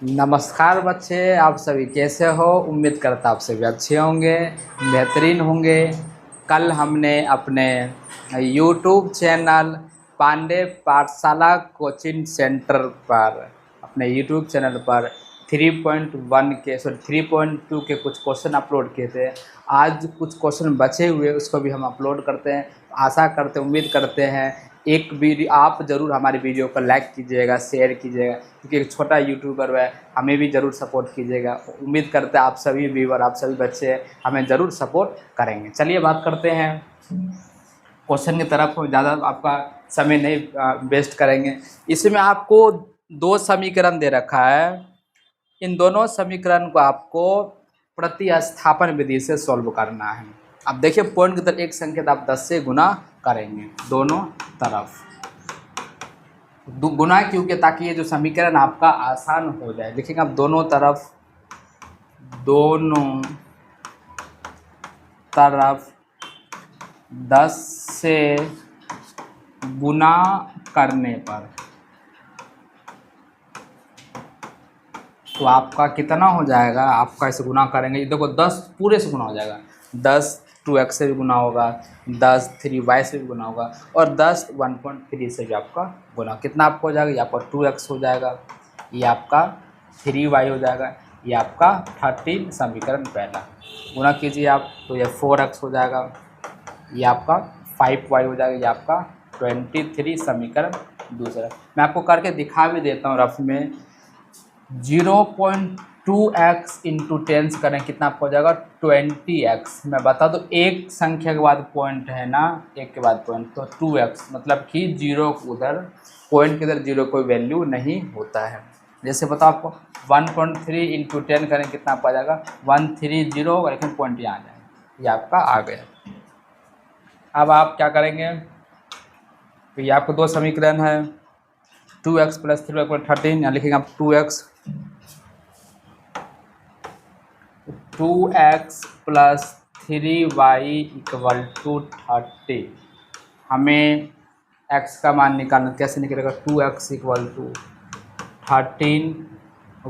नमस्कार बच्चे, आप सभी कैसे हो। उम्मीद करता आप सभी अच्छे होंगे, बेहतरीन होंगे। कल हमने अपने YouTube चैनल पांडे पाठशाला कोचिंग सेंटर पर अपने YouTube चैनल पर 3.1 के 3.2 के कुछ क्वेश्चन अपलोड किए थे। आज कुछ क्वेश्चन बचे हुए उसको भी हम अपलोड करते हैं। आशा करते उम्मीद करते हैं एक वीडियो आप ज़रूर हमारी वीडियो को लाइक कीजिएगा, शेयर कीजिएगा, क्योंकि एक छोटा यूट्यूबर है, हमें भी ज़रूर सपोर्ट कीजिएगा। उम्मीद करते हैं आप सभी व्यूअर, आप सभी बच्चे हमें ज़रूर सपोर्ट करेंगे। चलिए बात करते हैं क्वेश्चन की तरफ। ज़्यादा आपका समय नहीं वेस्ट करेंगे। इसमें आपको दो समीकरण दे रखा है। इन दोनों समीकरण को आपको प्रतिस्थापन विधि से सॉल्व करना है। अब देखिए, पॉइंट की तरफ एक संकेत आप 10 से गुना करेंगे दोनों तरफ। गुना क्योंकि ताकि ये जो समीकरण आपका आसान हो जाए। लिखेंगे आप दोनों तरफ 10 से गुना करने पर तो आपका कितना हो जाएगा। आपका ऐसे गुना करेंगे, देखो 10 पूरे से गुना हो जाएगा। 10 2x से भी गुना होगा, 10 3y से भी गुना होगा, और 10 1.3 से भी आपका गुना। कितना आपको हो जाएगा, यहाँ पर 2x हो जाएगा, ये आपका 3y हो जाएगा, ये आपका 13 समीकरण पहला। गुना कीजिए आप तो ये 4x हो जाएगा, ये आपका 5y हो जाएगा, ये आपका 23 समीकरण दूसरा। मैं आपको करके दिखा भी देता हूँ रफ में। 0.2x इंटू 10 करें कितना आपको हो जाएगा 20x। मैं बता दूँ, एक संख्या के बाद पॉइंट है ना, एक के बाद पॉइंट, तो 2x मतलब कि जीरो उधर, पॉइंट के इधर जीरो कोई वैल्यू नहीं होता है। जैसे बताओ आपको 1.3 इंटू 10 करें कितना आपको आ जाएगा 130 होगा, लेकिन पॉइंट यहाँ आ जाएगा, ये आपका आ गया। अब आप क्या करेंगे, तो ये आपको दो समीकरण है 2x प्लस 3y = 13। यहाँ लिखेंगे आप 2x प्लस 3y = 30। हमें x का मान निकालना, कैसे निकलेगा 2x = 13,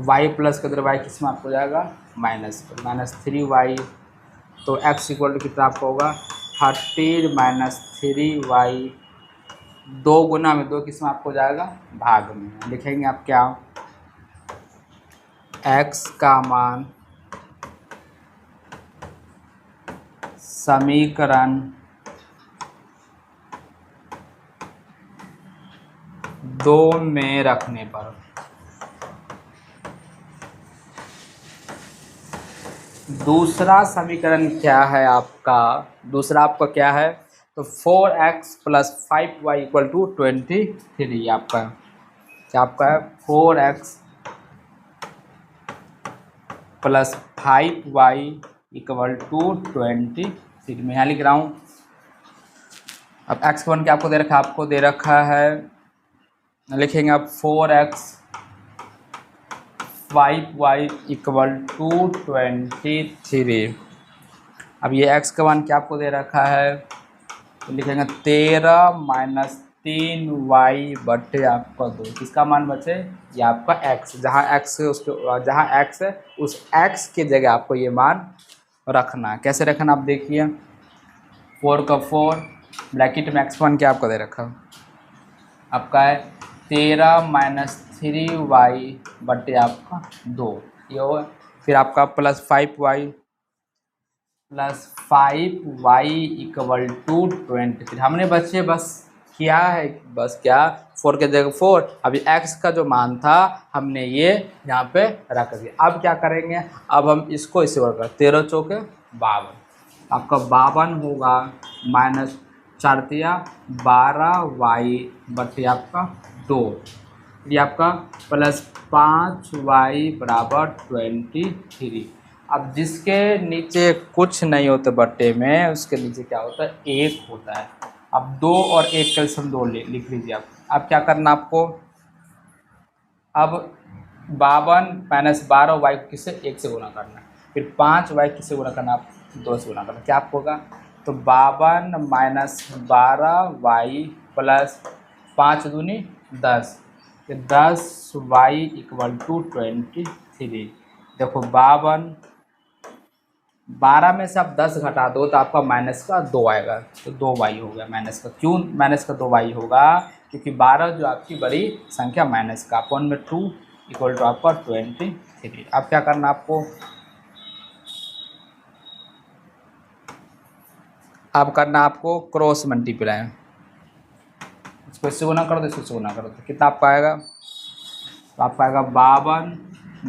y प्लस के अंदर y किस में आपको हो जाएगा -3y, तो x = कितना आपको होगा 13 - 3y। दो गुना में दो किस में आपको जाएगा भाग में। लिखेंगे आप क्या, x का मान समीकरण 2 में रखने पर दूसरा समीकरण क्या है आपका, दूसरा आपका क्या है, तो 4x प्लस 5y = 23। आपका क्या आपका है 4x प्लस 5y = 23। मैं यहाँ लिख रहा हूँ। अब x वन क्या आपको दे रखा है, आपको दे रखा है, लिखेंगे आप 4x 5y = 23। अब ये x का मान क्या आपको दे रखा है, तो लिखेंगे 13 - 3y बटे आपका 2। किसका मान बचे, ये आपका x, जहाँ x है उसके, जहाँ x है उस x के जगह आपको ये मान रखना है। कैसे रखना आप देखिए, 4 का 4 ब्रैकेट में x1 क्या आपको दे रखा है, आपका है 13 - 3y बटे आपका 2, ये होगा। फिर आपका प्लस 5y = 23। हमने बच्चे बस किया है, बस क्या 4 के जगह 4, अभी x का जो मान था हमने ये यहाँ पे रख दिया। अब क्या करेंगे, अब हम इसको इसे वर्ग कर 13 चौके 52, आपका 52 होगा -4 12y बटे आपका 2, ये आपका प्लस 5y = 23। अब जिसके नीचे कुछ नहीं होता बट्टे में, उसके नीचे क्या होता है 1 होता है। अब 2 और 1 कैल्शियम 2 लिख लीजिए आप। अब क्या करना आपको, अब 52 - 12y को किससे 1 से गुना करना है, फिर 5y किससे गुना करना, आप 2 से गुना करना। क्या आपको होगा, तो 52 - 12y प्लस 5 दूनी 10, कि 10y इक्वल टू 23। देखो 52, 12 में से आप 10 घटा दो तो आपका माइनस का 2 आएगा, तो 2y हो गया माइनस का। क्यों माइनस का 2y होगा? क्योंकि 12 जो आपकी बड़ी संख्या माइनस का, अपॉन में 2 इक्वल टू आपका 23। अब क्या करना आपको, अब करना आपको क्रॉस मल्टीप्लाई। इसको इससे गुना कर दो, इससे गुना कर दो, कितना आपका आएगा? तो आपका आएगा 52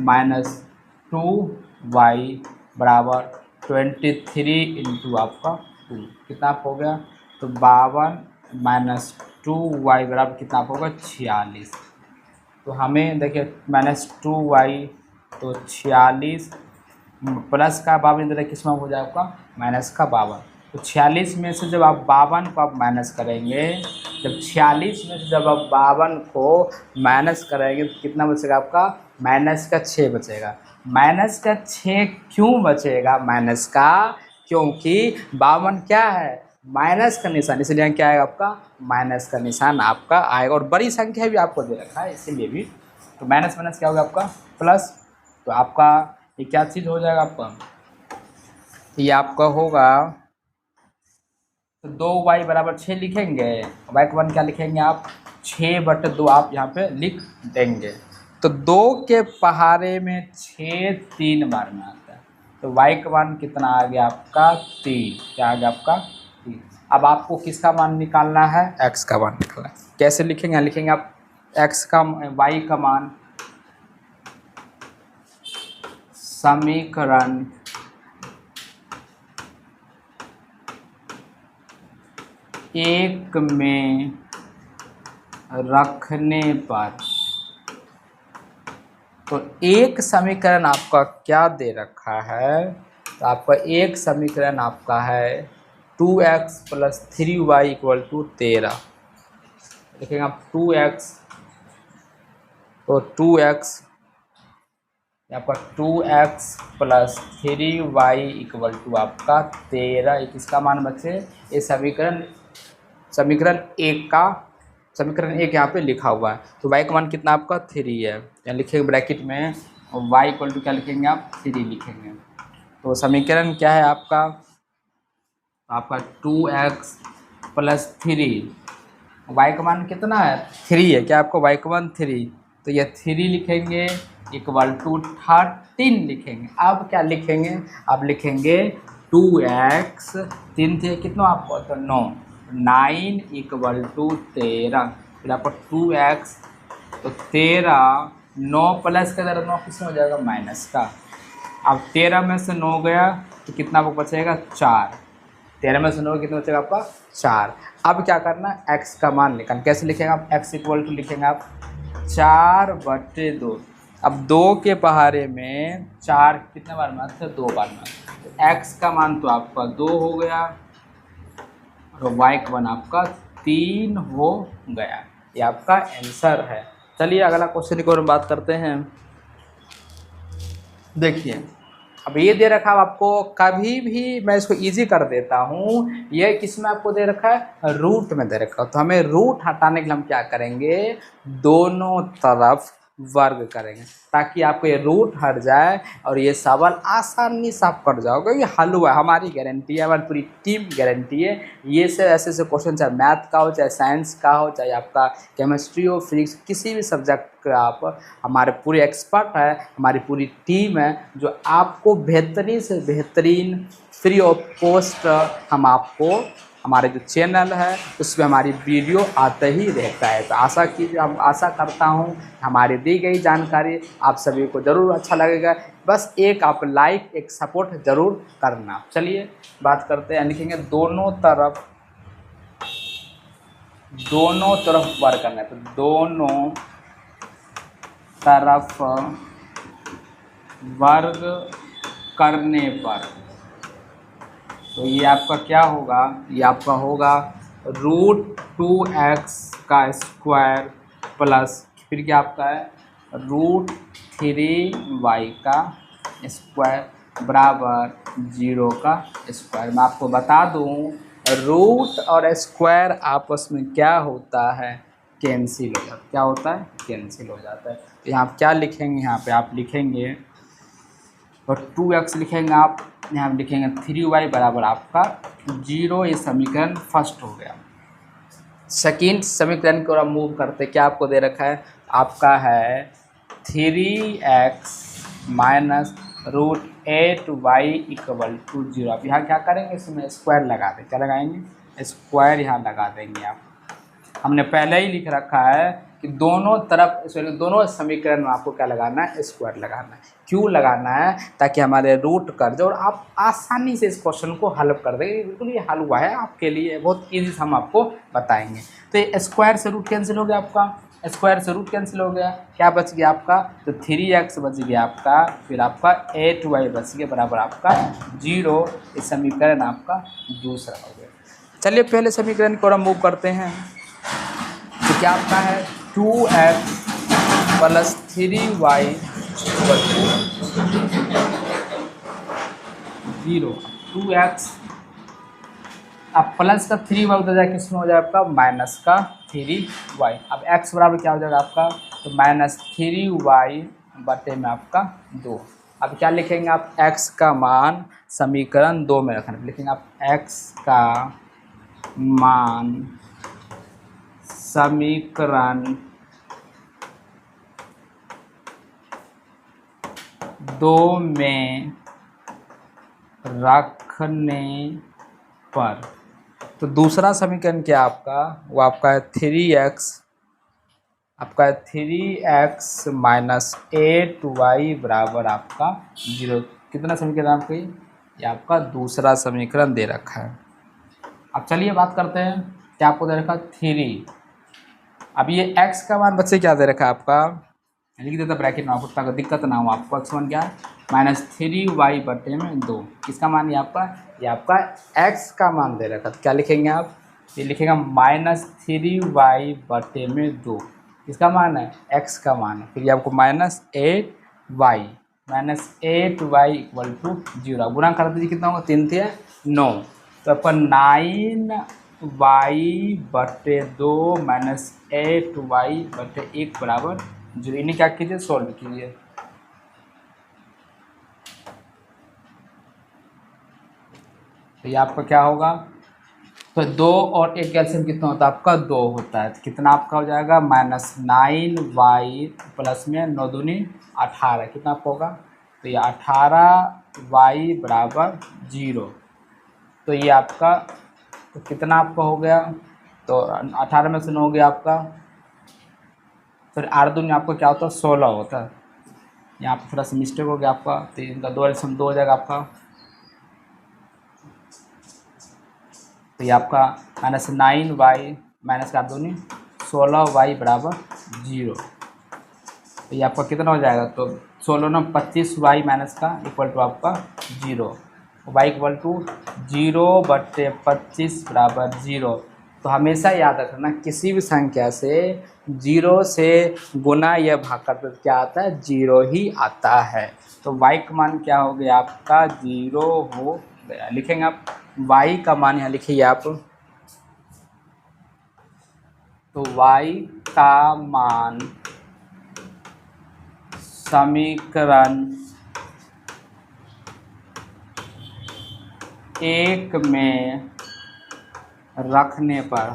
माइनस 2y बराबर 23 इंटू आपका 2, कितना आप हो गया? तो 52 माइनस 2y बराबर कितना आप होगा? 46। तो हमें देखिए -2y, तो 46 प्लस का 52 इधर किस में हो जाए आपका? माइनस का 52। तो 46 में से जब आप 52 को आप माइनस करेंगे, जब 46 में से जब आप 52 को माइनस करेंगे तो कितना बचेगा आपका? माइनस का 6 बचेगा। माइनस का 6 क्यों बचेगा माइनस का? क्योंकि 52 क्या है? माइनस का निशान, इसलिए क्या आएगा आपका? माइनस का निशान आपका आएगा। और बड़ी संख्या भी आपको दे रखा है इसीलिए भी, तो माइनस माइनस क्या होगा आपका? प्लस। तो आपका ये क्या चीज़ हो जाएगा आपका? ये आपका होगा, तो 2y बराबर 6 लिखेंगे, y का मान क्या लिखेंगे आप? 6/2 आप यहाँ पे लिख देंगे। तो 2 के पहाड़े में 6 3 बार में आता है, तो y का मान कितना आ गया आपका? 3। क्या आ गया आपका? 3। अब आपको किसका मान निकालना है? x का मान निकालना है। कैसे लिखेंगे? लिखेंगे आप x का y का मान, समीकरण एक में रखने पर, तो एक समीकरण आपका क्या दे रखा है? तो आपका एक समीकरण आपका है 2x plus 3y equal to 13। देखेंगे आप 2x, तो 2x आपका 2x plus 3y equal to आपका 13, किसका मान बचे? ये समीकरण एक का, समीकरण एक यहाँ पे लिखा हुआ है। तो y का मान कितना आपका? 3 है, यहाँ लिखेंगे ब्रैकेट में, और y इक्वल टू क्या लिखेंगे आप? 3 लिखेंगे। तो समीकरण क्या है आपका? आपका 2x प्लस 3, y का मान कितना है? 3 है। क्या आपको y का मान 3? तो ये 3 लिखेंगे इक्वल टू 13 लिखेंगे। अब क्या लिखेंगे? अब लिखेंगे 2x, 3 थे कितना आपको? तो 9 इक्वल टू 13। फिर आपको 2x, तो 13, 9 प्लस का 9 किसमें हो जाएगा? माइनस का। अब 13 में से 9 गया तो कितना आपको बचेगा? 4। 13 में से 9 कितना बचेगा आपका? 4। अब क्या करना? x का मान निकाल। कैसे लिखेंगे आप? x इक्वल टू लिखेंगे आप 4/2। अब 2 के पहाड़े में 4 कितने बार में आता है? 2 बार में। तो x का मान तो आपका 2 हो गया, और y का मान आपका 3 हो गया। ये आपका आंसर है। चलिए अगला क्वेश्चन की ओर बात करते हैं। देखिए अब ये दे रखा है आपको, कभी भी मैं इसको इजी कर देता हूँ। ये किस में आपको दे रखा है? रूट में दे रखा है। तो हमें रूट हटाने के लिए हम क्या करेंगे? दोनों तरफ वर्ग करेंगे, ताकि आपको ये रूट हट जाए और ये सवाल आसानी से आप कर जाओगे। ये हल हुआ, हमारी गारंटी है, हमारी पूरी टीम गारंटी है। ये से ऐसे क्वेश्चन, चाहे मैथ का हो, चाहे साइंस का हो, चाहे आपका केमिस्ट्री हो, फिजिक्स, किसी भी सब्जेक्ट का आप, हमारे पूरे एक्सपर्ट है, हमारी पूरी टीम है जो आपको बेहतरीन से बेहतरीन फ्री ऑफ कॉस्ट हम आपको, हमारे जो चैनल है उसमें हमारी वीडियो आते ही रहता है। तो हम आशा करता हूँ हमारी दी गई जानकारी आप सभी को ज़रूर अच्छा लगेगा। बस एक आप लाइक, एक सपोर्ट ज़रूर करना। चलिए बात करते हैं। लिखेंगे दोनों तरफ वर्ग करना है। तो दोनों तरफ वर्ग करने पर, तो ये आपका क्या होगा? ये आपका होगा √2x का स्क्वायर प्लस, फिर क्या आपका है? √3y का स्क्वायर बराबर 0 का स्क्वायर। मैं आपको बता दूं, रूट और स्क्वायर आपस में क्या होता है? कैंसिल हो जाता है। क्या होता है? कैंसिल हो जाता है। तो यहाँ आप क्या लिखेंगे? यहाँ पे आप लिखेंगे और 2x लिखेंगे आप, यहाँ पे लिखेंगे 3y बराबर आपका 0। ये समीकरण फर्स्ट हो गया। सेकेंड समीकरण को हम मूव करते, क्या आपको दे रखा है? आपका है 3x minus root 8y equal to 0। अब यहाँ क्या करेंगे? इसमें स्क्वायर लगा दें। क्या लगाएंगे? स्क्वायर यहाँ लगा देंगे आप। हमने पहले ही लिख रखा है कि दोनों तरफ दोनों समीकरण में आपको क्या लगाना है? स्क्वायर लगाना है। क्यों लगाना है? ताकि हमारे रूट कट जाए और आप आसानी से इस क्वेश्चन को हल कर देंगे। बिल्कुल ये हल हुआ है आपके लिए, बहुत ईजी से हम आपको बताएंगे। तो ये स्क्वायर से रूट कैंसिल हो गया आपका, स्क्वायर से रूट कैंसिल हो गया, क्या बच गया आपका? तो 3x बच गया आपका, फिर आपका 8y बच गया बराबर आपका 0। इस समीकरण आपका दूसरा हो गया। चलिए पहले समीकरण को हम मूव करते हैं। तो क्या आपका है? 2x plus 3y equal to 0। 2x अब प्लस का 3y उधर जाए किस में हो जाए आपका? माइनस का 3y। अब x बराबर क्या हो जाएगा आपका? तो माइनस 3y बटे में आपका 2। अब क्या लिखेंगे आप? x का मान समीकरण 2 में रखना। लिखेंगे आप x का मान समीकरण 2 में रखने पर। तो दूसरा समीकरण क्या आपका? वो आपका है 3x, आपका है 3x माइनस 8y बराबर आपका 0। कितना समीकरण आपका? ये आपका दूसरा समीकरण दे रखा है। अब चलिए बात करते हैं, क्या आपको दे रखा? 3। अब ये x का मान बच्चे क्या दे रखा है आपका? लिख देता ब्रैकेट में, आपको दिक्कत ना हो आपको। x1 क्या है? माइनस 3y बटे में 2। किसका मान? ये आपका x का मान दे रखा। तो क्या लिखेंगे आप? ये लिखेगा माइनस 3y बटे में 2। किसका मान है? x का मान है। फिर ये आपको माइनस 8y इक्वल टू 0। गुणा कर दीजिए, कितना होगा? 3 × 9। तो आपका 9y बटे 2 माइनस 8y बटे 1 बराबर 0। इन्हें क्या कीजिए? सॉल्व कीजिए। तो ये आपका क्या होगा? तो 2 और 1 कैल्शियम कितना होता है आपका? 2 होता है। तो कितना आपका हो जाएगा? माइनस 9y प्लस में 9 दूनी 18। कितना आपका होगा? तो ये 18y बराबर 0। तो ये आपका तो कितना आपका हो गया? तो 18 में से 9 हो गया आपका, फिर 8 दूनी आपका क्या होता है? 16 होता है। यहाँ पर थोड़ा सा मिस्टेक हो गया आपका, तो इनका 2 एल्शियम 2 हो जाएगा आपका। तो ये आपका माइनस 9y माइनस का 8 दूनी 16y बराबर 0। तो ये आपका कितना हो जाएगा? तो 16 ना 25y माइनस का इक्वल टू आपका 0। y इक्वल टू 0 बटे 25 बराबर 0। तो हमेशा याद रखना, किसी भी संख्या से 0 से गुना या भाग करते तो क्या आता है? 0 ही आता है। तो y का मान क्या हो गया आपका? 0 हो गया। लिखेंगे आप y का मान, यहाँ लिखिए आप। तो y का मान समीकरण 1 में रखने पर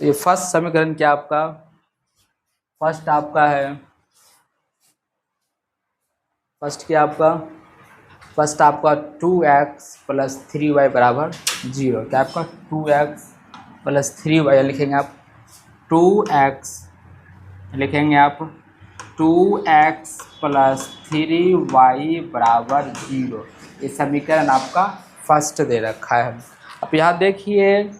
तो ये फर्स्ट समीकरण क्या आपका? फर्स्ट आपका है, फर्स्ट क्या आपका? फर्स्ट आपका 2x प्लस 3y बराबर 0। क्या आपका? 2x प्लस 3y लिखेंगे आप 2x, लिखेंगे आप 2x प्लस 3y बराबर 0। ये समीकरण आपका फर्स्ट दे रखा है। अब यहाँ देखिए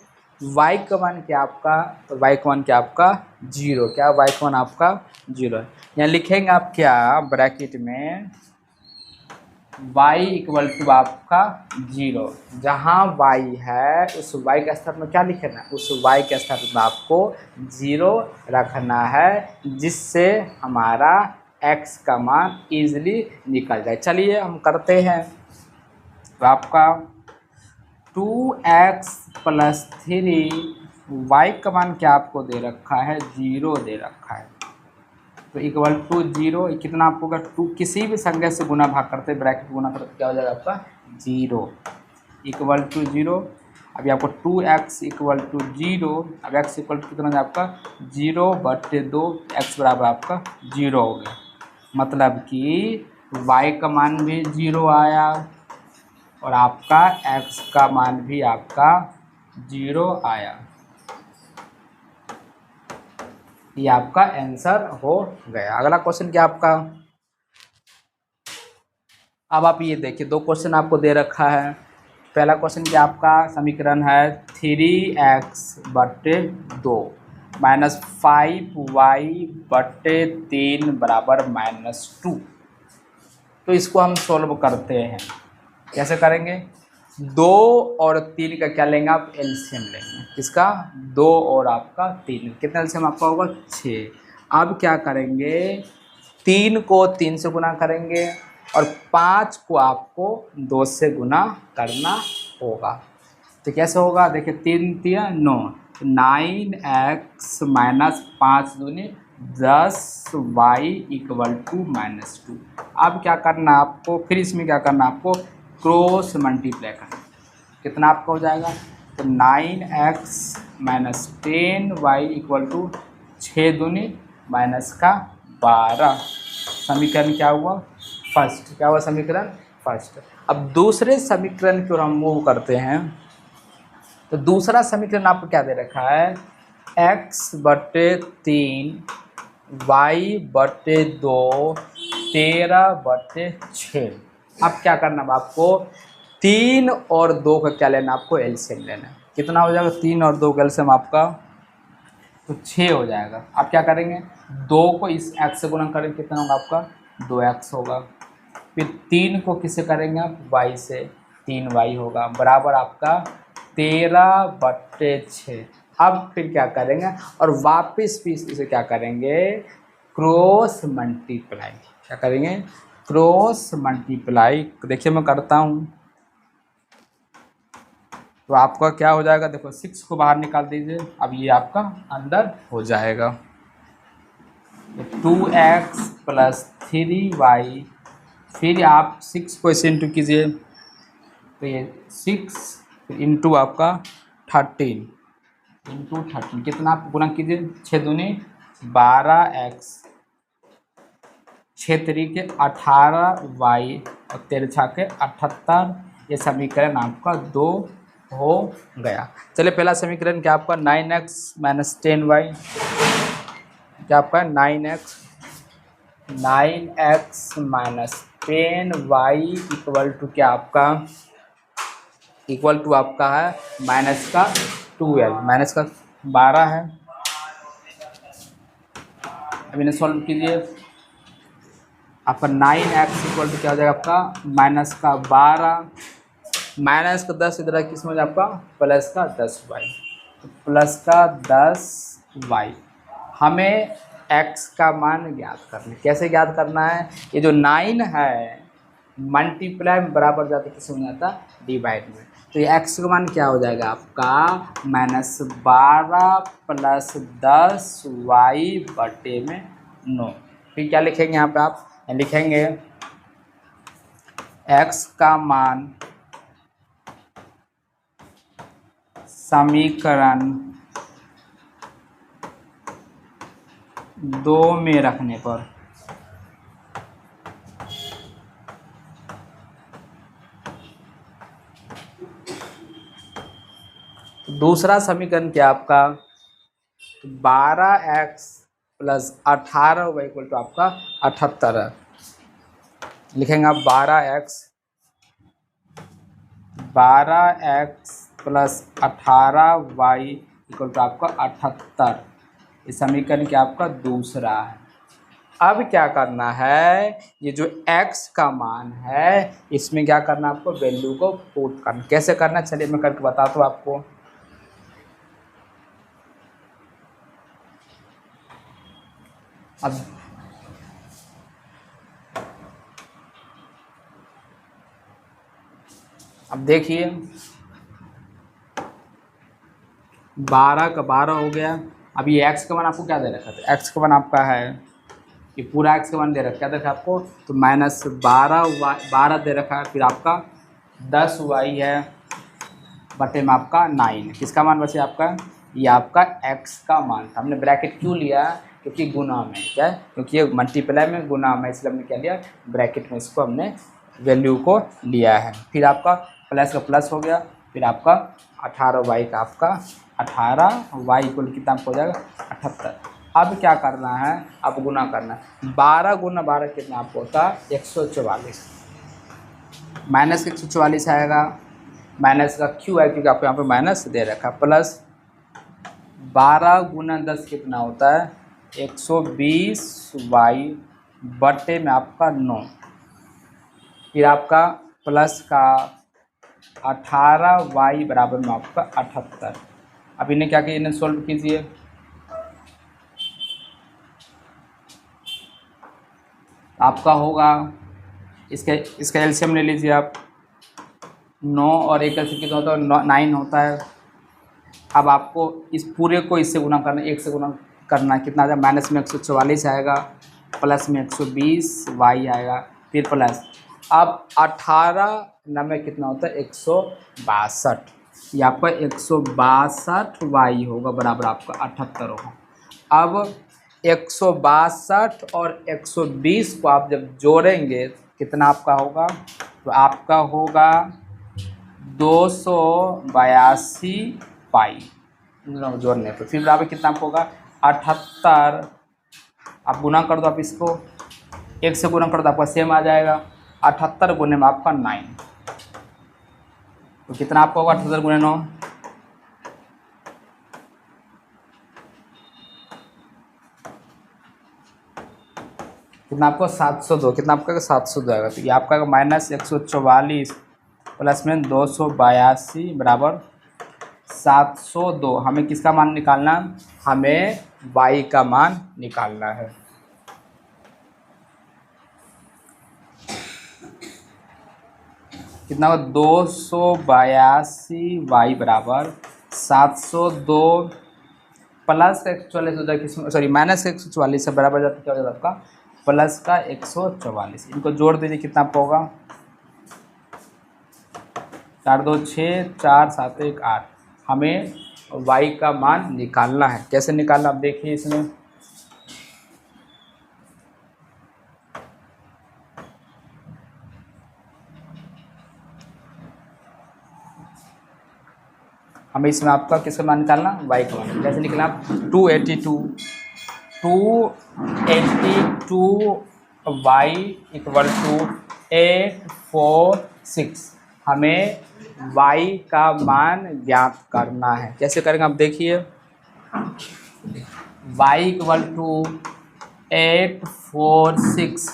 y का मान क्या आपका? तो y का मान क्या आपका? 0। क्या y का मान आपका 0 है। यहाँ लिखेंगे आप क्या? ब्रैकेट में y इक्वल टू आपका 0। जहाँ y है उस y के स्थान में क्या लिखना है? उस y के स्थान में आपको 0 रखना है, जिससे हमारा x का मान इजीली निकल जाए। चलिए हम करते हैं। तो आपका 2x प्लस 3y का मान क्या आपको दे रखा है, 0 दे रखा है। तो इक्वल टू 0 कितना आपको होगा, 2 किसी भी संख्या से गुना भाग करते ब्रैकेट गुना करते क्या हो जाएगा आपका 0 इक्वल टू 0। अभी आपको 2x इक्वल टू 0, अब x इक्वल टू कितना है आपका 0/2, x बराबर आपका 0 हो गया। मतलब कि y का मान भी 0 आया और आपका x का मान भी आपका 0 आया। ये आपका आंसर हो गया। अगला क्वेश्चन क्या आपका, अब आप ये देखिए 2 क्वेश्चन आपको दे रखा है। पहला क्वेश्चन क्या आपका समीकरण है 3x/2 माइनस 5y/3 बराबर -2। तो इसको हम सोल्व करते हैं। कैसे करेंगे, 2 और 3 का क्या लेंगे आप, एलसीएम लेंगे। किसका, 2 और आपका 3, कितना एलसीएम आपका होगा 6। अब क्या करेंगे, 3 को 3 से गुना करेंगे और 5 को आपको 2 से गुना करना होगा। तो कैसे होगा, देखिए 3 3 9, 9x माइनस 5 दूनी 10y इक्वल टू -2। अब क्या करना आपको, फिर इसमें क्या करना आपको, क्रॉस मल्टीप्लाई करना। कितना आपका हो जाएगा, तो 9x minus 10y equal to 6 दूनी माइनस का 12। समीकरण क्या हुआ, फर्स्ट। क्या हुआ, समीकरण फर्स्ट। अब दूसरे समीकरण की ओर हम मूव करते हैं। तो दूसरा समीकरण आपको क्या दे रखा है, x/3 y/2 13/6। अब क्या करना है आपको, 3 और 2 का क्या लेना, आपको एलसीएम लेना है। कितना हो जाएगा, 3 और 2 का एलसीएम आपका तो 6 हो जाएगा। आप क्या करेंगे, 2 को इस x से गुणा करेंगे, कितना होगा आपका 2x होगा। फिर 3 को किससे करेंगे आप, y से, 3y होगा बराबर आपका 13/6। अब फिर क्या करेंगे, और वापस भी इसे क्या करेंगे, क्रॉस मल्टीप्लाई। क्या करेंगे, क्रॉस मल्टीप्लाई। देखिए मैं करता हूँ, तो आपका क्या हो जाएगा, देखो 6 को बाहर निकाल दीजिए, अब ये आपका अंदर हो जाएगा। 2x प्लस 3y, फिर आप 6 को इसे इंटू कीजिए, तो ये 6 इंटू आपका 13 इंटू 13, कितना आप गुणा कीजिए, 6 दूनी 12x, 6 तरीके 18y और 13 के 78। ये समीकरण आपका 2 हो गया। चलिए पहला समीकरण क्या आपका 9x माइनस 10y, क्या आपका 9x minus 10y equal to क्या आपका, इक्वल टू आपका है माइनस का 12, माइनस का 12 है। अब इन्हें सॉल्व कीजिए, आपका 9x इक्वल टू क्या हो जाएगा आपका माइनस का 12, माइनस का 10 इधर किस में आपका प्लस का 10y, तो प्लस का 10y। हमें x का मान ज्ञात करना है। कैसे ज्ञात करना है, ये जो 9 है मल्टीप्लाई में बराबर जाता किस में जाता, डिवाइड में। तो ये x का मान क्या हो जाएगा आपका -12 प्लस 10y बटे में 9। फिर क्या लिखेंगे यहाँ पे, आप लिखेंगे x का मान समीकरण 2 में रखने पर दूसरा समीकरण क्या आपका 12x plus 18y equal to आपका 78 है। लिखेंगे आप 12x plus 18y equal to आपका 78। ये समीकरण क्या आपका दूसरा है। अब क्या करना है, ये जो x का मान है इसमें क्या करना है, आपको वैल्यू को पुट करना। कैसे करना, चलिए मैं करके बताता हूँ आपको। अब देखिए 12 का 12 हो गया। अब ये एक्स का मान आपको क्या दे रखा था, एक्स का मान आपका है, ये पूरा एक्स का मान दे रखा, क्या दे रखा आपको, तो -12 दे रखा है। फिर आपका 10y है बटे में आपका 9, किसका मान बचे आपका, ये आपका एक्स का मान था। हमने ब्रैकेट क्यों लिया, क्योंकि गुना में, क्या है, क्योंकि ये मल्टीप्लाई में गुना में, इसलिए हमने क्या लिया, ब्रैकेट में इसको हमने वैल्यू को लिया है। फिर आपका प्लस का प्लस हो गया, फिर आपका 18y का आपका 18y इक्वल कितना हो जाएगा 78। अब क्या करना है, अब गुना करना है। 12 गुना 12 कितना आपको होता है 144, माइनस 144 आएगा, माइनस का क्यों है, क्योंकि आपको यहाँ पे माइनस दे रखा, प्लस 12 गुना 10 कितना होता है 120y बटे में आपका 9, फिर आपका प्लस का 18y बराबर में आपका 78। अब इन्हें क्या किया, इन्हें सोल्व कीजिए। आपका होगा इसका एलसीएम ले लीजिए आप, 9 और 1 का कितना होता है 9 होता है। अब आपको इस पूरे को इससे गुना करना, 1 से गुना करना, कितना आ जाएगा, माइनस में 144 आएगा, प्लस में 120y आएगा, फिर प्लस, अब 18 नंबर कितना होता है 162, ये आपका 162y होगा बराबर आपका 78 होगा। अब 162 और 120 को आप जब जोड़ेंगे कितना आपका होगा, तो आपका होगा 282 पाई जोड़ने पर, फिर बराबर कितना आपको होगा 78। आप गुना कर दो, आप इसको 1 से गुना कर दो, आपका सेम आ जाएगा, 78 गुने में आपका 9, तो कितना आपका होगा 78 गुने 9, कितना आपको 702, कितना आपका 702 आएगा। तो ये आपका -144 प्लस में 282 बराबर 702। हमें किसका मान निकालना, हमें y का मान निकालना है। कितना होगा 282y बराबर 702 प्लस का 144 हो जाएगा, सॉरी माइनस का 144 से बराबर जाता क्या हो जाता आपका प्लस का 144। इनको जोड़ दीजिए, कितना आपका होगा 4 2 6 4 7 1 8। हमें y का मान निकालना है, कैसे निकालना आप देखिए इसमें। हमें इसमें आपका किसका मान निकालना, y का मान, कैसे निकलना आप 282y इक्वल टू 846। हमें y का मान ज्ञात करना है, कैसे करेंगे आप देखिए। y इक्वल टू 846,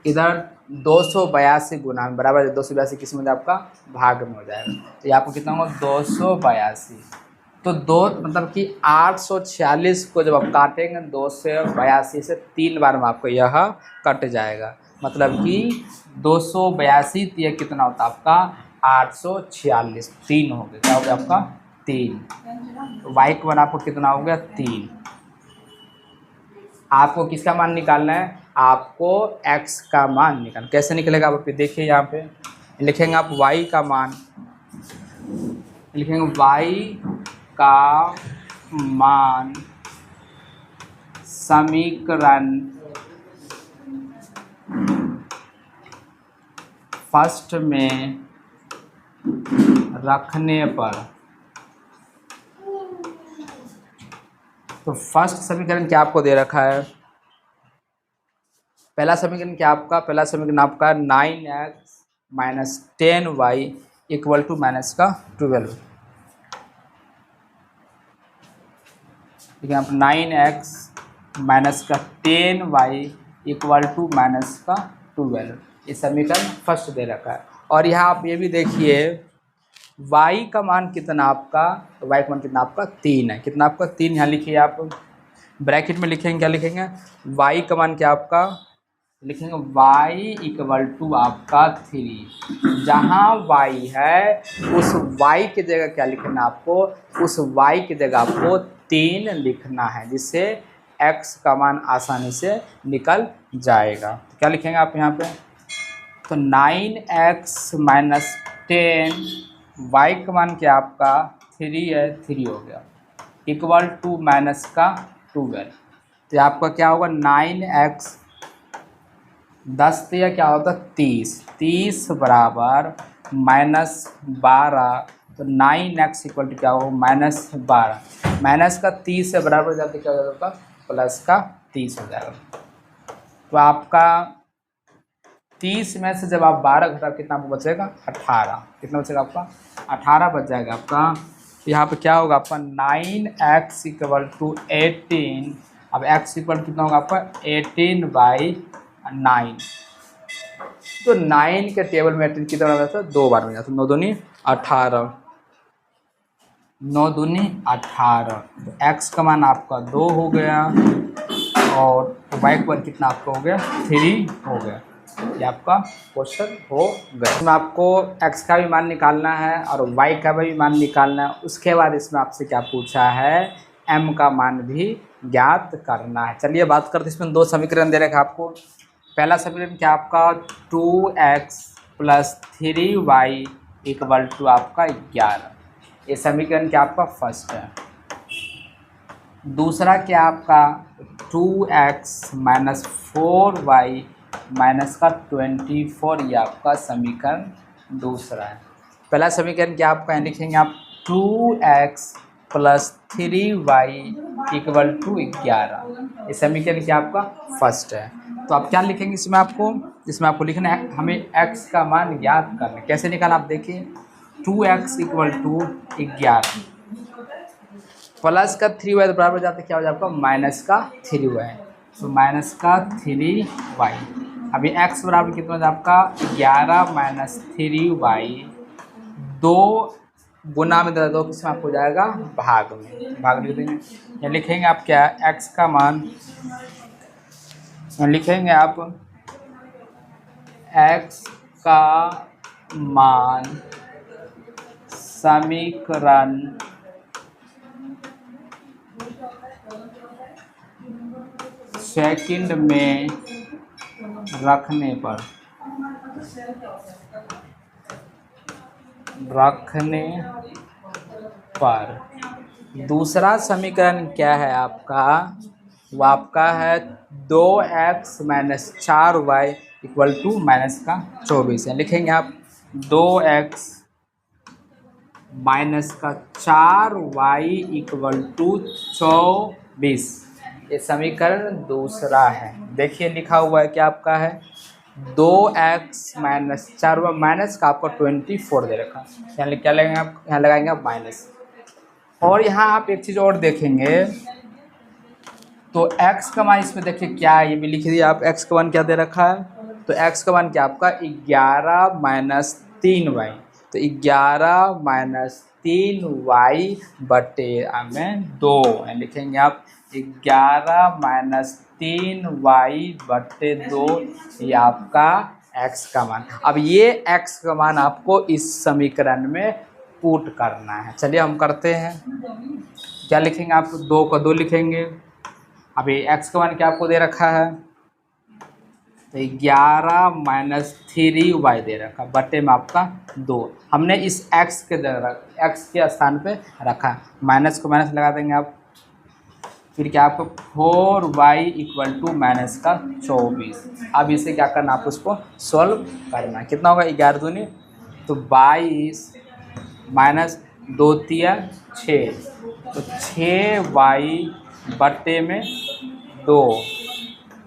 इधर 282 गुना में बराबर 282 किस में आपका भाग में हो जाएगा, तो ये आपको कितना होगा 282। तो दो मतलब कि 846 को जब आप काटेंगे 282 से 3 बार में आपको यह कट जाएगा, मतलब कि 282 तो यह कितना होता है आपका 846, 3 हो गया, क्या हो गया आपका 3। y का मान आपको कितना हो गया 3। आपको किसका मान निकालना है, आपको x का मान निकालना, कैसे निकलेगा आप देखिए। यहाँ पे लिखेंगे आप y का मान, लिखेंगे y का मान समीकरण फर्स्ट में रखने पर, तो फर्स्ट समीकरण क्या आपको दे रखा है, पहला समीकरण क्या आपका, पहला समीकरण आपका 9x minus 10y equal to minus का 12। ठीक है, आप 9x माइनस का 10y इक्वल टू माइनस का 12, ये समीकरण फर्स्ट दे रखा है। और यहाँ आप ये भी देखिए y का मान कितना आपका, तो y का मान कितना आपका 3 है, कितना आपका 3, यहाँ लिखिए आप ब्रैकेट में लिखेंगे, क्या लिखेंगे y का मान क्या आपका लिखेंगे y इक्वल टू आपका 3। जहाँ y है उस y की जगह क्या लिखना है आपको, उस y की जगह आपको 3 लिखना है, जिससे x का मान आसानी से निकल जाएगा। तो क्या लिखेंगे आप यहाँ पे, तो 9x माइनस 10, y का मान क्या आपका 3 है, 3 हो गया, इक्वल टू माइनस का 12। तो आपका क्या होगा 9x 10 दिया क्या होता है 30, 30 बराबर -12। तो 9x इक्वल टू क्या होगा -12, माइनस का 30 से बराबर जाते क्या हो जाता प्लस का 30 हो जाएगा। तो आपका 30 में से जब आप 12 घटा कितना बचेगा 18, कितना बचेगा आपका 18 बच जाएगा आपका। यहाँ पे क्या होगा आपका 9x इक्वल टू 18। अब x इक्वल कितना होगा आपका 18/9। तो 9 के टेबल में 18 कितना बन जाता है 2 बार में जाता है, 9 दूनी 18, 9 दूनी 18। तो x का मान आपका 2 हो गया और y का मान कितना आपका हो गया 3 हो गया। ये आपका क्वेश्चन हो गया। इसमें आपको x का भी मान निकालना है और y का भी मान निकालना है। उसके बाद इसमें आपसे क्या पूछा है m का मान भी ज्ञात करना है। चलिए बात करते हैं। इसमें 2 समीकरण दे रखा आपको। पहला समीकरण क्या आपका 2x + 3y इक्वल टू आपका 11। ये समीकरण क्या आपका फर्स्ट है। दूसरा क्या आपका 2x - 4y माइनस का 24, ये आपका समीकरण दूसरा है। पहला समीकरण क्या आपका लिखेंगे आप 2x + 3y इक्वल टू 11। ये समीकरण क्या आपका फर्स्ट है। तो आप क्या लिखेंगे इसमें आपको लिखना है हमें x का मान ज्ञात करना है। कैसे निकालना आप देखिए 2x इक्वल टू 11 प्लस का 3y बराबर जाते क्या हो जाए आपका माइनस का 3y। तो माइनस का 3y। अभी x बराबर कितना हो जाए आपका 11 - 3y, 2 गुना में 2 किसमें आपको जाएगा भाग में, भाग लिख देंगे। या लिखेंगे आप क्या x का मान, लिखेंगे आप x का मान समीकरण सेकंड में रखने पर दूसरा समीकरण क्या है आपका, वो आपका है 2x - 4y equal to minus का 24 है। लिखेंगे आप 2x - 4y इक्वल टू 24। ये समीकरण दूसरा है। देखिए लिखा हुआ है क्या आपका है 2x - 4y माइनस का आपको 24 दे रखा। यहाँ क्या लगेंगे आप, यहाँ लगाएंगे आप माइनस। और यहाँ आप एक चीज़ और देखेंगे तो x का मान इसमें देखिए क्या है, ये भी लिख दिए आप। x का मान क्या दे रखा है, तो x का मान क्या आपका 11 - 3y। तो 11 - 3y बटे में 2 लिखेंगे आप 11 - 3y बटे 2, ये आपका x का मान। अब ये x का मान आपको इस समीकरण में पुट करना है। चलिए हम करते हैं। क्या लिखेंगे आप 2 को 2 लिखेंगे। अभी x का मान क्या आपको दे रखा है, तो 11 - 3y दे रखा बटे में आपका 2। हमने इस x के जगह x के स्थान पे रखा, माइनस को माइनस लगा देंगे आप। फिर क्या आपको 4y इक्वल टू माइनस का 24। अब इसे क्या करना आपको उसको सॉल्व करना है। कितना होगा 11 दूनी तो 22 माइनस 2 तिया 6, तो 6y बटे में 2,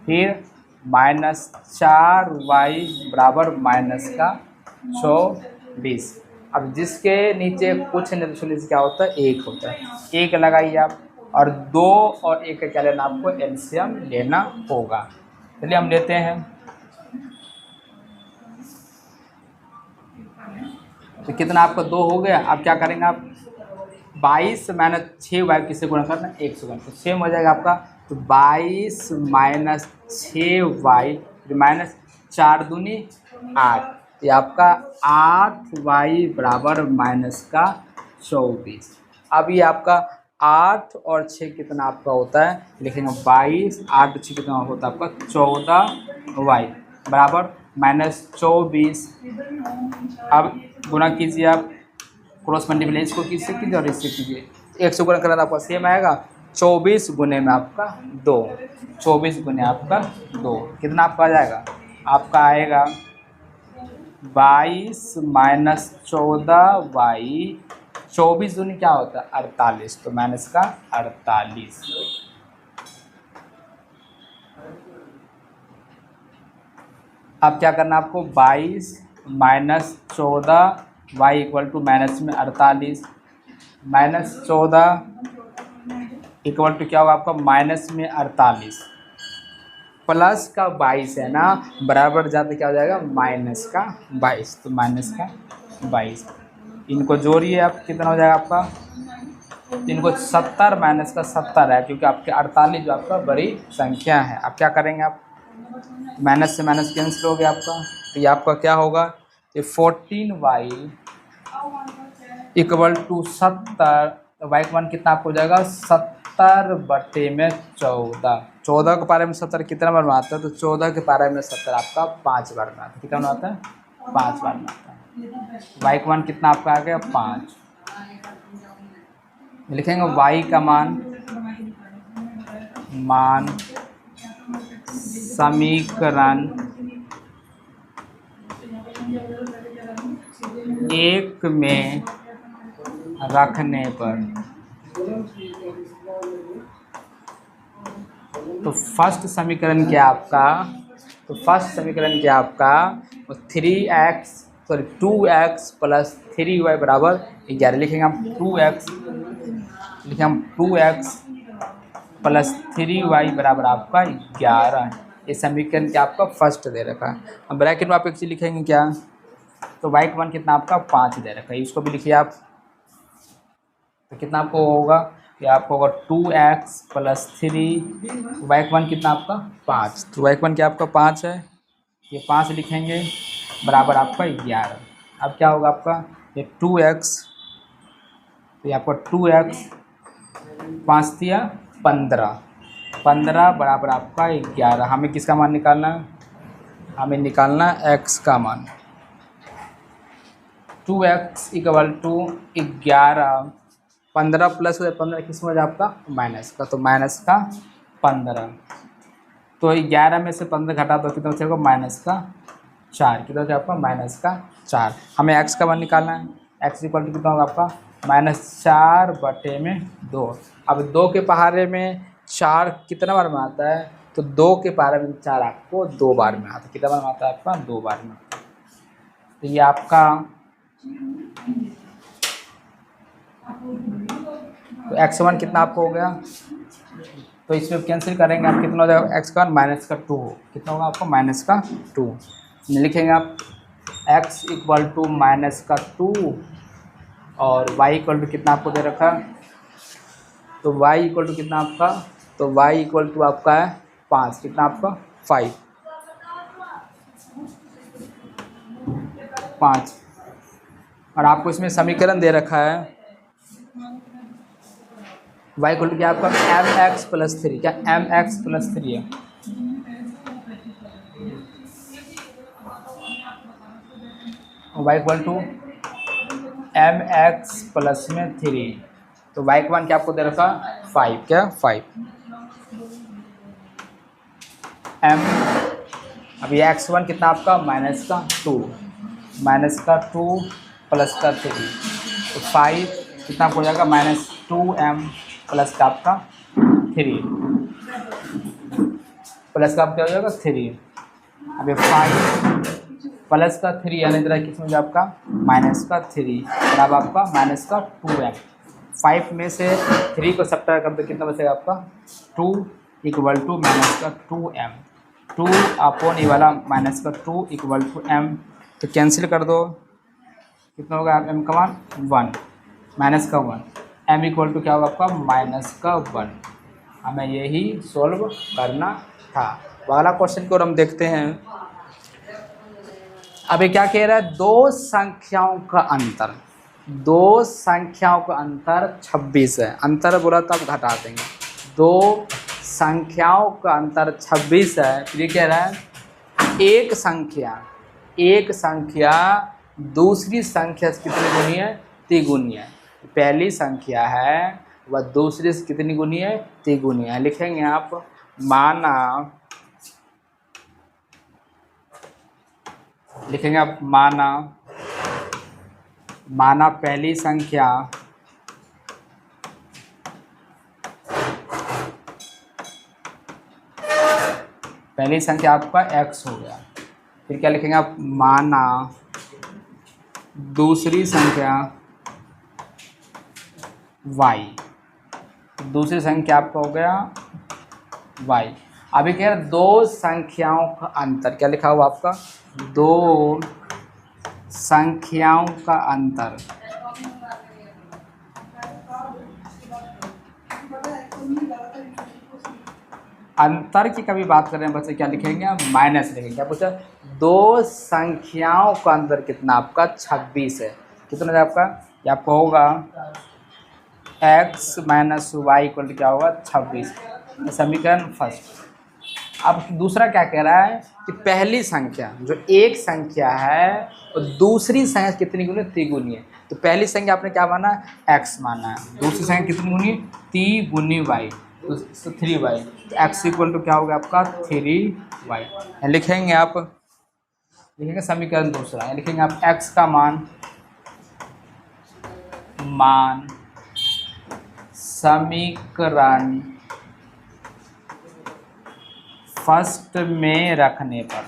फिर -4y बराबर माइनस का 24। अब जिसके नीचे कुछ नहीं तो नीचे क्या होता है 1 होता है, 1 लगाइए आप। और 2 और 1 का क्या लेना आपको एलसीएम लेना होगा। चलिए हम लेते हैं। तो कितना आपका 2 हो गया। अब क्या करेंगे आप 22 - 6y किससे गुणा करना है 1 से गुणा, तो 6 हो जाएगा आपका। तो 22 - 6y फिर माइनस 4 दूनी 8, ये आपका 8y बराबर माइनस का 24। अब ये आपका 8 और 6 कितना आपका होता है, लिखेंगे 22, 8 और 6 कितना होता है आपका 14y बराबर माइनस 24। अब गुणा कीजिए आप, क्रॉस मल्टीप्लाई इसको किससे कीजिए और इससे कीजिए, एक से गुणा करना तो आपका सेम आएगा, 24 गुने में आपका 2, 24 गुने आपका 2 कितना आपका आ जाएगा, आपका आएगा 22 माइनस 14y, 24 दूनी क्या होता है 48, तो माइनस का 48। अब क्या करना आपको, 22 minus 14y equal to minus में 48, माइनस 14 इक्वल टू क्या होगा आपका माइनस में 48 प्लस का 22 है ना, बराबर जाते क्या हो जाएगा माइनस का 22, तो माइनस का 22 इनको जोड़िए आप, कितना हो जाएगा आपका, इनको 70 माइनस का 70 है, क्योंकि आपके 48 जो आपका बड़ी संख्या है। अब क्या करेंगे आप, माइनस से माइनस कैंसिल हो गया आपका, तो ये आपका क्या होगा, ये 14y इक्वल टू 70, वाई का मान कितना आपको हो जाएगा 70 बटे में 14, 14 के पारे में 70 कितना बार में आता है, तो 14 के पारे में 70 आपका 5 बार में आता है, कितना आता है 5 बार में आता है। वाई का मान कितना आपका आ गया 5, लिखेंगे वाई का मान समीकरण 1 में रखने पर, तो फर्स्ट समीकरण क्या आपका, तो फर्स्ट समीकरण क्या आपका 2x प्लस 3y बराबर 11, लिखेंगे हम 2x, लिखेंगे हम 2x प्लस 3y बराबर आपका 11, ये समीकरण क्या आपका फर्स्ट दे रखा है। अब ब्रैकेट में आप एक चीज़ लिखेंगे क्या, तो y का मान कितना आपका 5 दे रखा है, इसको भी लिखिए आप, तो कितना आपको होगा, ये आपको होगा 2x प्लस 3, वाई का मान कितना आपका 5, तो वाई का मान क्या आपका 5 है, ये 5 लिखेंगे बराबर आपका 11। अब क्या होगा आपका, ये 2x, तो ये आपका 2x 5 दिया 15 बराबर आपका 11। हमें किसका मान निकालना है, हमें निकालना x का मान, 2x इक्वल टू 11, 15 प्लस 15 किस में आपका माइनस का, तो माइनस का 15, तो 11 में से 15 घटा दो कितना बचेगा माइनस का 4, कितना बचेगा आपका माइनस का 4। हमें x का मान निकालना है, x इक्वल टू कितना होगा आपका -4 बटे में 2। अब 2 के पहाड़े में 4 कितना बार में आता है, तो 2 के पहाड़े में 4 आपको 2 बार में आता है, कितना बार में आता है आपका 2 बार में। तो ये आपका, तो x1 कितना आपको हो गया, तो इसमें कैंसिल करेंगे आप, कितना हो जाएगा x का माइनस का 2, कितना होगा आपको माइनस का 2, लिखेंगे आप x इक्वल टू माइनस का 2 और y इक्वल टू कितना आपको दे रखा, तो y इक्वल टू कितना आपका, तो y इक्वल टू आपका है 5, कितना आपका 5, और आपको इसमें समीकरण दे रखा है y इक्वल टू क्या आपका mx प्लस 3, क्या mx प्लस 3 है, y equal to mx plus में 3, तो y का मान क्या आपको दे रखा 5, क्या 5 m। अब ये x1 कितना आपका माइनस का 2 प्लस का 3, तो 5 कितना हो जाएगा -2m प्लस का आपका 3, प्लस का क्या हो जाएगा 3। अब ये 5 प्लस का 3 यानी इधर किस में आपका माइनस का 3 बराबर आपका माइनस का 2m। 5 में से 3 को सब्ट्रैक्ट कर दो कितना बचेगा आपका 2 इक्वल टू माइनस का 2m, 2 अपॉन ये वाला माइनस का 2 इक्वल टू m, तो कैंसिल कर दो कितना होगा m का मान 1 माइनस का 1, m इक्वल टू क्या होगा आपका -1। हमें यही सोल्व करना था। अगला क्वेश्चन को हम देखते हैं। अभी क्या कह रहा है, दो संख्याओं का अंतर, दो संख्याओं का अंतर 26 है। अंतर बोला तो आप घटा देंगे। दो संख्याओं का अंतर 26 है। फिर ये कह रहा है एक संख्या दूसरी संख्या से कितनी गुनी है, तिगुनी है। पहली संख्या है वह दूसरी से कितनी गुनी है, तिगुनी है। लिखेंगे आप माना, लिखेंगे आप माना पहली संख्या आपका x हो गया। फिर क्या लिखेंगे आप, माना दूसरी संख्या y, दूसरी संख्या आपका हो गया y। अभी क्या है, दो संख्याओं का अंतर, क्या लिखा हुआ आपका, दो संख्याओं का अंतर, अंतर की कभी बात कर रहे हैं बच्चे, क्या लिखेंगे आप, माइनस लिखेंगे। क्या पूछा, दो संख्याओं का अंतर कितना आपका 26 है। कितना है आपका, ये आपको होगा x माइनस वाई इक्वल क्या होगा 26, समीकरण फर्स्ट। अब दूसरा क्या कह रहा है कि पहली संख्या जो एक संख्या है और दूसरी संख्या कितनी गुनी, तिगुनी है। तो पहली संख्या आपने क्या माना, x माना है, दूसरी संख्या कितनी गुनी, तिगुनी y, तो 3y। तो x इक्वल टू क्या होगा आपका 3y। लिखेंगे आप, लिखेंगे समीकरण दूसरा, लिखेंगे आप x का मान समीकरण फर्स्ट में रखने पर,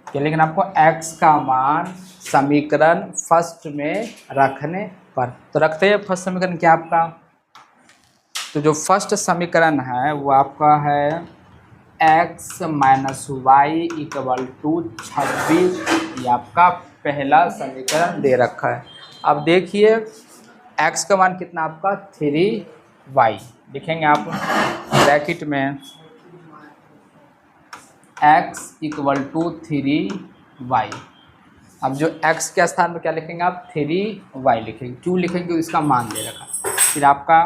क्या लिखना आपको, x का मान समीकरण फर्स्ट में रखने पर। तो रखते हैं फर्स्ट समीकरण क्या आपका, तो जो फर्स्ट समीकरण है वो आपका है x minus Y equal to 26। ये आपका पहला समीकरण दे रखा है। अब देखिए x का मान कितना आपका 3y, लिखेंगे आप ब्रैकेट में x इक्वल टू 3y। अब जो x के स्थान पर क्या लिखेंगे आप, 3y लिखेंगे, क्यों लिखेंगे, इसका मान दे रखा। फिर आपका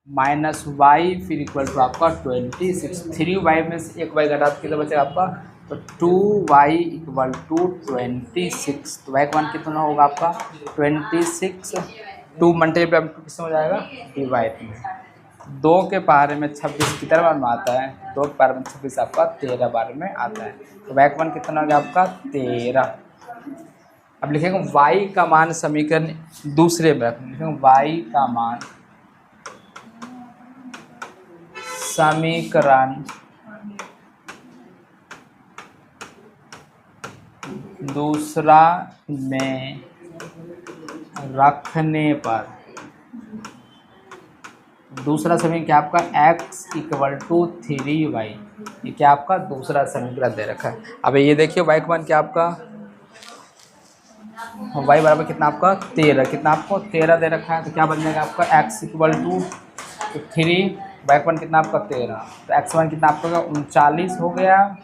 माइनस वाई, फिर इक्वल टू आपका 26। 3y में से एक y घटा तो कितना बचेगा आपका, तो 2y इक्वल टू 26। तो y का मान कितना होगा आपका 26। 2 मल्टीप्लाई 2 किसमें हो जाएगा, डिवाइड में। 2 के पारे में 26 कितने बार में आता है, 2 के पारे में 26 आपका 13 बार में आता है। तो y का मान कितना हो गया आपका 13। अब लिखेंगे y का मान समीकरण दूसरे में रखेंगे, लिखेंगे y का मान समीकरण दूसरा में रखने पर, दूसरा समीकरण क्या आपका x इक्वल टू 3y, ये क्या आपका दूसरा समीकरण दे रखा है। अब ये देखिए y का मान क्या आपका, y बराबर कितना आपका 13, कितना आपको 13 दे रखा है। तो क्या बन जाएगा आपका x इक्वल टू 3, y का मान कितना आपका 13, तो x मान कितना आपका 39 हो गया,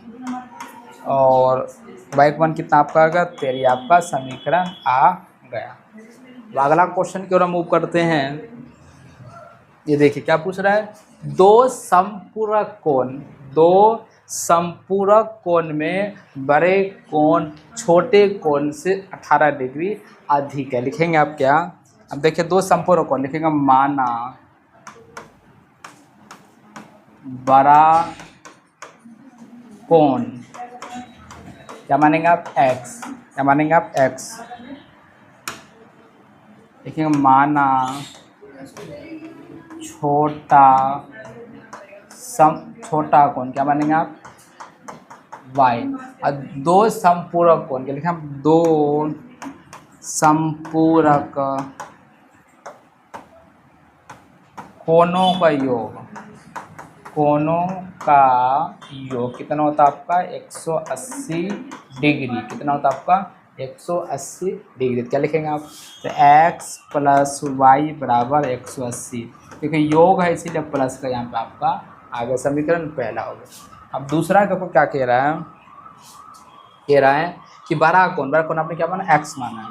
और y का मान कितना आपका होगा 13, आपका समीकरण आ गया। तो अगला क्वेश्चन की ओर हम मूव करते हैं। ये देखिए क्या पूछ रहा है, दो संपूरक कोण में बड़े कोण छोटे कोण से 18 डिग्री अधिक है। लिखेंगे आप क्या, अब देखिए दो संपूरक कोण, लिखेंगे माना बड़ा कोण, क्या मानेंगे आप x, क्या मानेंगे आप x, लिखेंगे माना छोटा कोण, क्या मानेंगे आप y। और दो संपूरक कोण, क्या लिखें हम, दो संपूरक कोणों का योग, कोणों का योग कितना होता है आपका 180 डिग्री, कितना होता है आपका 180 डिग्री। क्या लिखेंगे आप? तो x प्लस वाई बराबर 180। देखिए योग है इसीलिए प्लस का यहाँ पे आपका आ गया, समीकरण पहला हो गया। अब दूसरा देखो क्या कह रहा है, कह रहा है कि बड़ा कोण आपने क्या माना? x माना है।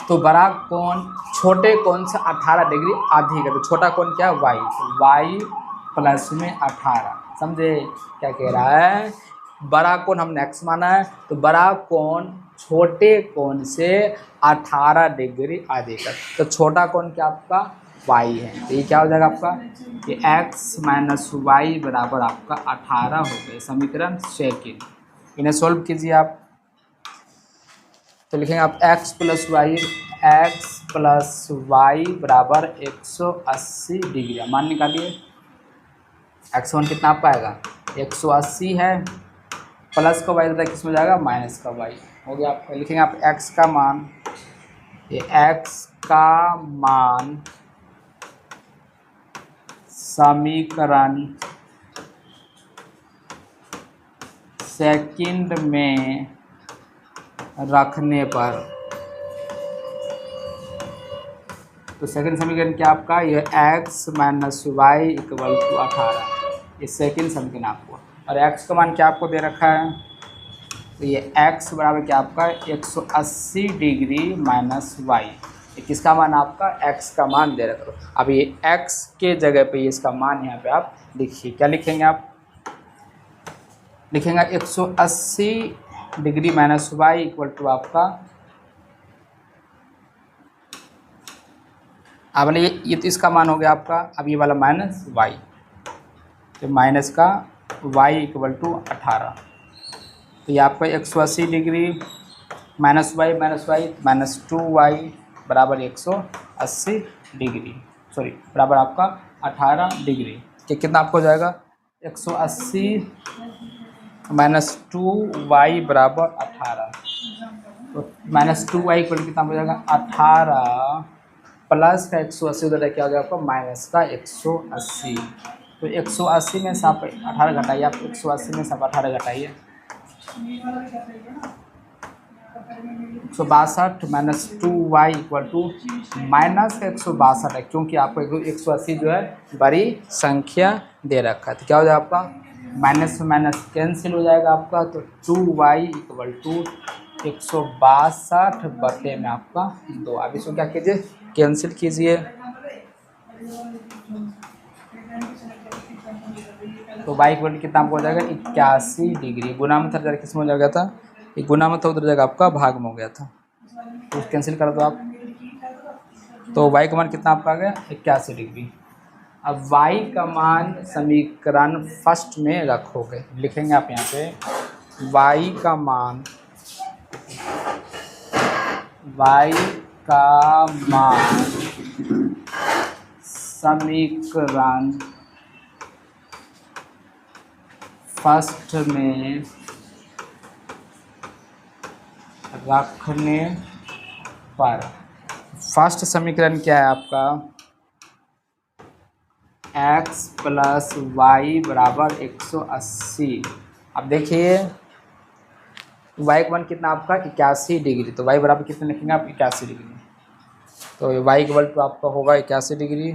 तो बड़ा कोण छोटे कोण से 18 डिग्री अधिक है। तो छोटा कोण क्या है? y। y प्लस में 18, समझे क्या कह रहा है? बड़ा कोण हमने x माना है, तो बड़ा कोण छोटे कोण से 18 डिग्री अधिक है। तो छोटा कोण क्या आपका? y है। तो ये क्या हो जाएगा आपका? ये x माइनस वाई बराबर आपका 18 हो गए, समीकरण सेकंड। इन्हें सोल्व कीजिए आप। तो लिखेंगे आप x प्लस वाई बराबर 180 डिग्री। मान निकालिए। x1 कितना आपका आएगा? 180 है, प्लस का वाई किस में जाएगा? माइनस का वाई हो गया आपका। लिखेंगे आप x का मान, ये x का मान समीकरण सेकंड में रखने पर, तो सेकंड समीकरण क्या आपका? ये x minus Y equal to 18, ये सेकंड समीकरण आपको। और x का मान क्या आपको दे रखा है? तो ये x बराबर क्या आपका? 180 डिग्री माइनस वाई। ये किसका मान आपका? x का मान दे रखा। अब ये x के जगह पे इसका मान यहाँ पे आप लिखिए। क्या लिखेंगे आप? लिखेंगे 180 degree minus Y equal to आपका, अब ये तो इसका मान हो गया आपका। अब ये वाला माइनस वाई, तो माइनस का वाई इक्वल टू 18। तो ये आपका 180 degree minus Y minus 2y बराबर 180 डिग्री, सॉरी बराबर आपका 18 डिग्री। कि कितना आपको हो जाएगा? 180 माइनस 2y बराबर 18। तो माइनस 2y इक्वल कितना हो जाएगा? 18 प्लस का 180 उधर क्या हो जाएगा आपका? माइनस का 180। तो 180 में से आप 18 घटाइए, आप 180 में से आप 18 घटाइए। 162 minus 2y equal to minus का 162 है, क्योंकि आपको 180 जो है बड़ी संख्या दे रखा है। तो क्या हो जाएगा आपका? माइनस में माइनस कैंसिल हो जाएगा आपका। तो 2y इक्वल टू 162 बटे में आपका 2। अब इसको क्या कीजिए? कैंसिल कीजिए। तो y इक्वल कितना आपको हो जाएगा? 81 डिग्री। गुना में था, किस में हो जाएगा था? ये गुना में था, उधर जगह आपका भाग में हो गया था, तो कैंसिल कर दो आप। तो y का मान कितना आपका आ गया? 81 डिग्री। अब y का मान समीकरण फर्स्ट में रखोगे। लिखेंगे आप यहाँ पे y का मान समीकरण फर्स्ट में रखने पर, फर्स्ट समीकरण क्या है आपका? x प्लस वाई बराबर 180। अब देखिए y का मान कितना आपका? 81 डिग्री। तो y बराबर कितना लिखेंगे आप? 81 डिग्री। तो y इक्वल टू आपका होगा 81 डिग्री।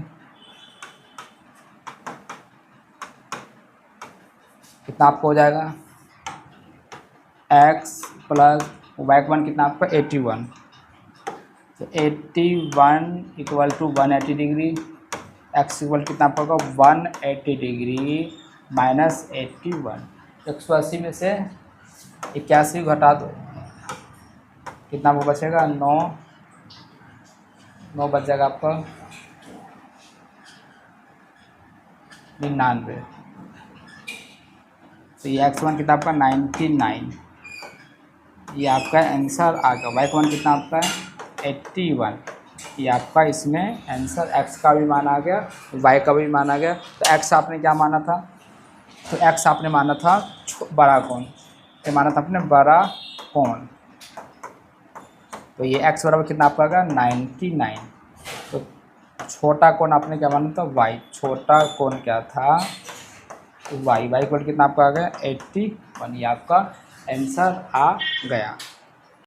कितना आपको हो जाएगा? x प्लस y का मान कितना आपका? 81। तो 81 equal to 180 degree. x equal कितना आपका होगा? 180 डिग्री माइनस 81। 180 में से 81 घटा दो, कितना वो बचेगा? 9 बच जाएगा आपका 99। तो ये x1 कितना आपका? 99। ये आपका आंसर आ गया। y का मान कितना आपका है? 81। ये आपका इसमें आंसर x का भी मान आ गया, y का भी मान आ गया। तो x आपने क्या माना था? तो x आपने माना था बड़ा कोण, ये माना था आपने बड़ा कोण। तो ये x बराबर कितना आपका आ गया? 99। तो छोटा कोण आपने क्या माना था? y। छोटा कोण क्या था? y। y इक्वल कितना आपका आ गया? 81। ये आपका आंसर आ गया।